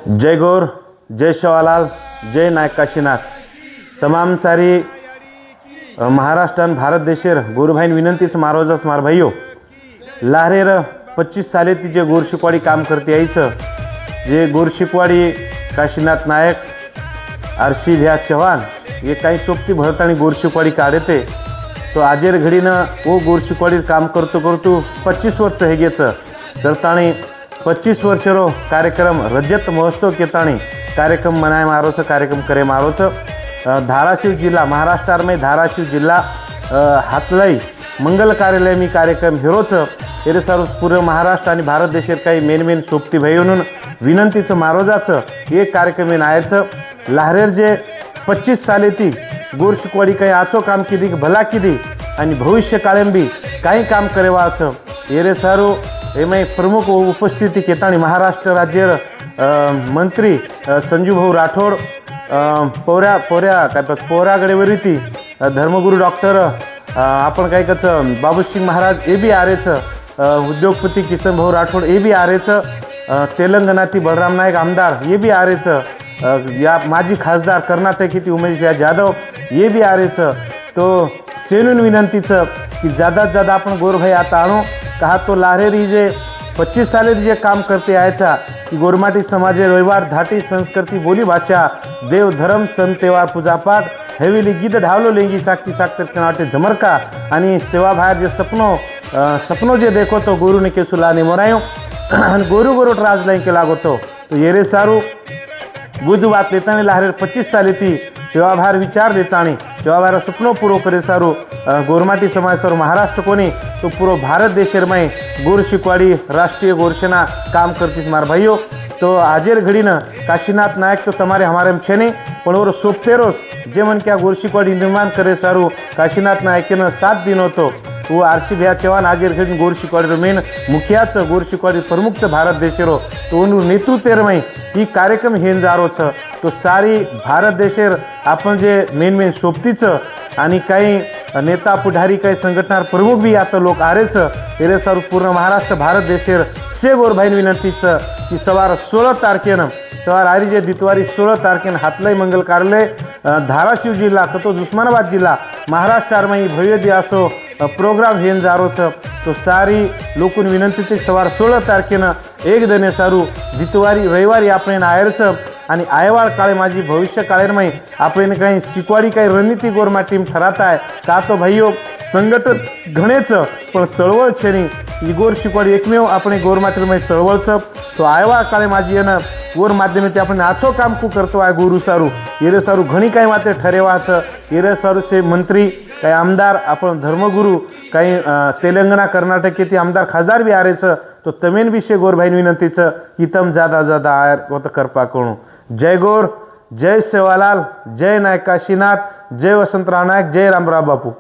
जय गौर, जय सेवालाल, जय नायक काशीनाथ। तमाम सारी महाराष्ट्र भारत देशेर गोरभाईन विनंती से मारोजस मार भाईओ लाहरेर 25 साले ती जे गोर शिकवाडी काम करते यायचं जे गोर शिकवाडी काशीनाथ नायक आरशी भ्या चव्हाण ये काही सोबती भरतानी गोर शिकवाडी काढते तो आजेर घडीनं वो गोर शिकवाडी काम करतो 25 वर्ष हे गेचं करतानी 25 वर्षरो कार्यक्रम रजत महोत्सव केतानी कार्यक्रम मनाय मारोच कार्यक्रम करे मारोच धाराशिव जिला महाराष्ट्र में धाराशिव जिला हातलाई मंगल कार्यालय में कार्यक्रम हिरोच एरे सर पूरे महाराष्ट्र आणि भारत देशात काही मेन सोबती भाईओनून विनंतीचं मारोजाचं हे कार्यक्रम नायचं लाहरेर जे 25 साले ती गोर शिकवाडी काही आचो काम किदी भला किदी आणि भविष्य काळेम बी काही काम करेवाचं एरे सारू एम प्रमुख उपस्थिति केतानी महाराष्ट्र राज्य मंत्री संजू भाऊ राठोड पोऱ्या गडेवरीती धर्मगुरु डॉक्टर आपण काय कच बाबूसिंग महाराज ए बी आरेच उद्योगपती किसन भाऊ राठोड ए बी आरेच तेलंगणाती बलराम नायक आमदार ये बी आरेच या माजी खासदार कर्नाटकीती उमेश जाधव ये बी आरेच तो सेनून विनंतीचं की ज़्यादा आपण गोरभाई आता आणू कहा तो लाहरेरी जे 25 साले जे काम करते आयचा की गोरमाटी समाजे रविवार धाटी संस्कृती बोली भाषा देव धर्म सण त्योहार पूजा पाठ हेविली गीत ढावलो लेंगी साखी साखर कनाटे झमरका आणि सेवा बाहेर जे सपनो जे देखो तो गुरु ने केसुला ने मोरायो गोरु राज लाइन के लागो तो येरे सारू गुज बात लेता लाहरे 25 साले थी सेवाभार विचार देतानी सेवाभार सपनो पूरो करे सारू गोरमाटी समाज सर महाराष्ट्र कोनी तो पूरो भारत देशेर में गोर शिकवाड़ी राष्ट्रीय गोरसेना काम करतीस मार भाईओ तो आजेर घड़ीनं काशीनाथ नायक तो तमारे हमारे में छे नहीं पण और सोपतेरोस जे मन क्या गोर शिकवाड़ी निर्माण करे सारू काशीनाथ नायक ने 7 दिन होतो वो आरशी भ्या चव्हाण आजेर घड़ी गोर शिकवाड़ी मेन मुखियाच गोर शिकवाड़ी प्रमुख भारत देशेरो तो नेतृत्व में ही कार्यक्रम हेन जारो छ तो सारी भारत देशेर आपण जे मेन सोबतीचं आणि काही नेता पुढारी काही संघटना प्रमुख भी आता लोक आरेच एरे सर पूर्ण महाराष्ट्र भारत देशेर शे गोरभाईन विनंतीचं की सवार 16 तारखेनं सवार आरी जे दितवारी 16 तारखेनं हातलाई मंगल कार्यालय धाराशिव जिल्हा तो उस्मानाबाद जिल्हा महाराष्ट्र में भव्य दिवसो प्रोग्राम हेन जारो छ तो सारी लोकून विनंतीचे सवार 16 तारखेनं एक दने सारू दितवारी रविवारी आपण आयरच आणि आयवाळ काळे माझी भविष्य काळेरमय आपण काही शिकवाडी काही रणनीती गोरमा टीम ठरात आहे का तो भाईओ संघटन घणेच पण चळवळ छेनी गोर शिकवाडी एकमेव आपण गोरमाटीमय चळवळचं तो आयवाळ काळे माझी येणं गोर माध्यमेती आपण आछो काम को करतो आहे गुरु सारू येरे सारू घणी काही माते ठरेवाचं येरे सारू से मंत्री काही आमदार आपण धर्मगुरु काही तेलंगणा कर्नाटक येथे आमदार खासदार भी आरेचं तो तमेन विषय गोरभाईन विनंतीचं हितम ज़्यादा आयर होतं करपा कोणू जय गौर, जय सेवालाल, जय नायक काशीनाथ, जय वसंतराव नायक, जय रामराव बापू।